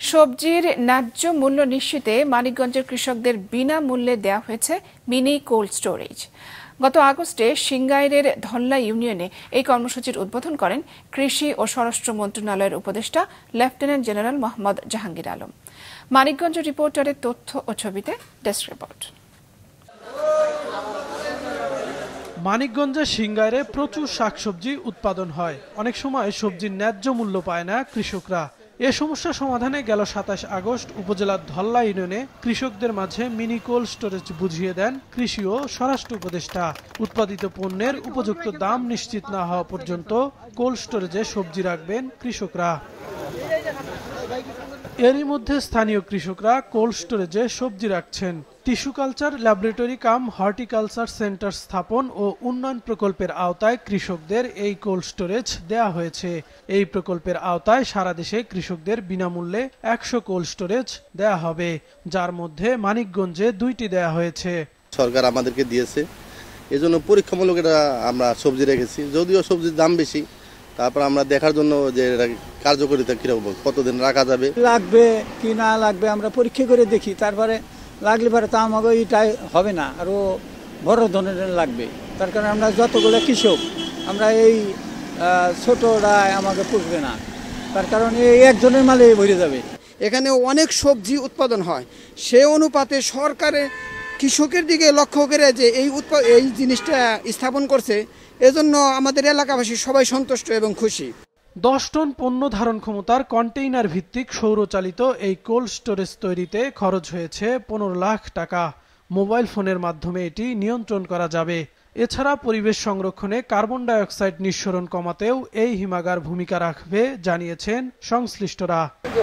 সবজির ন্যায্য মূল্য নিশ্চিতে মানিকগঞ্জের কৃষকদের বিনামূল্যে দেওয়া হয়েছে মিনি কোল্ড স্টোরেজ। গত আগস্টে সিংগাইরের ধল্লা ইউনিয়নে এই কর্মসূচির উদ্বোধন করেন কৃষি ও স্বরাষ্ট্র মন্ত্রণালয়ের উপদেষ্টা লেফটেন্যান্ট জেনারেল মোহাম্মদ জাহাঙ্গীর আলম। মানিকগঞ্জ রিপোর্টারের তথ্য ও ছবিতে ডেস্ক রিপোর্ট। মানিকগঞ্জের সিংগাইরে প্রচুর শাকসবজি উৎপাদন হয়। অনেক সময় সবজির ন্যায্য মূল্য পায় না কৃষকরা। এ সমস্যা সমাধানে গেল ২৭ আগস্ট উপজেলার ধল্লা ইউনিয়নে কৃষকদের মাঝে মিনি কোল্ড স্টোরেজ বুঝিয়ে দেন কৃষি ও স্বরাষ্ট্র উপদেষ্টা। উৎপাদিত পণ্যের উপযুক্ত দাম নিশ্চিত না হওয়া পর্যন্ত কোল্ড স্টোরেজে সবজি রাখবেন কৃষকরা। এরই মধ্যে স্থানীয় কৃষকরা কোল্ড স্টোরেজে সবজি রাখছেন। টিস্যু কালচার ল্যাবরেটরি কাম হর্টিকালচার সেন্টার স্থাপন ও উন্নয়ন প্রকল্পের আওতায় কৃষকদের এই কোল্ড স্টোরেজ দেয়া হয়েছে। এই প্রকল্পের আওতায় সারা দেশে কৃষকদের বিনামূল্যে ১০০ কোল্ড স্টোরেজ দেয়া হবে, যার মধ্যে মানিকগঞ্জে ২টি দেয়া হয়েছে। সরকার আমাদেরকে দিয়েছে, এজন্য পরীক্ষামূলক এটা আমরা সবজি রেখেছি। যদিও সবজির দাম বেশি, তারপর আমরা দেখার জন্য যে কার্যকারিতা কিরকম, কতদিন রাখা যাবে, লাগবে কি না লাগবে আমরা পরীক্ষা করে দেখি। তারপরে লাগলে পরে তা আমাকে এটাই হবে না, আরও বড় ধরনের লাগবে। তার কারণে আমরা যতগুলো কৃষক আমরা এই ছোটরা আমাকে পুষবে না, তার কারণে এই একজনের মালে ভরে যাবে। এখানে অনেক সবজি উৎপাদন হয়, সে অনুপাতে সরকারের কৃষকের দিকে লক্ষ্য করে যে এই জিনিসটা স্থাপন করছে, এজন্য আমাদের এলাকাবাসী সবাই সন্তুষ্ট এবং খুশি। ১০ টন পণ্য ধারণ ক্ষমতার কন্টেইনার ভিত্তিক সৌরচালিত এই কোল্ড স্টোরেজ তৈরিতে খরচ হয়েছে ১৫ লাখ টাকা। মোবাইল ফোনের মাধ্যমে এটি নিয়ন্ত্রণ করা যাবে। এছাড়া পরিবেশ সংরক্ষণে কার্বন ডাই অক্সাইড নিঃসরণ কমাতেও এই হিমাগার ভূমিকা রাখবে জানিয়েছেন সংশ্লিষ্টরা।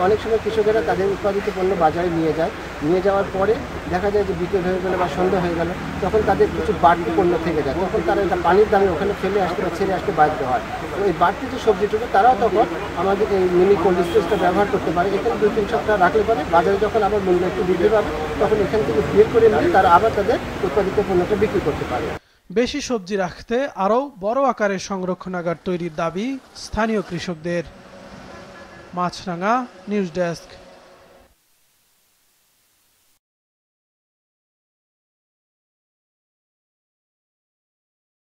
অনেক সময় কৃষকেরা তাদের উৎপাদিত পণ্য বাজারে নিয়ে যাওয়ার পরে দেখা যায় যে বিকেল হয়ে গেল বা সন্ধ্যা হয়ে গেল, তখন তাদের কিছু বাড়তি পণ্য থেকে যায়, তখন তারা এটা পানির দামে ওখানে ফেলে আসতে বা ছেড়ে আসতে বাধ্য হয়। তো এই বাড়তি যে সবজিটুকু তারাও তখন আমাদের এই মিনি কোল্ড স্টোরেজটা ব্যবহার করতে পারে। এখানে ২-৩ সপ্তাহ রাখলে পরে বাজারে যখন আবার মূল্য একটু বৃদ্ধি পাবে, তখন এখান থেকে বের করে নিয়ে তারা আবার তাদের উৎপাদিত পণ্যটা বিক্রি করতে পারে। বেশি সবজি রাখতে আরও বড় আকারের সংরক্ষণাগার তৈরির দাবি স্থানীয় কৃষকদের। মাছরাঙা নিউজ ডেস্ক।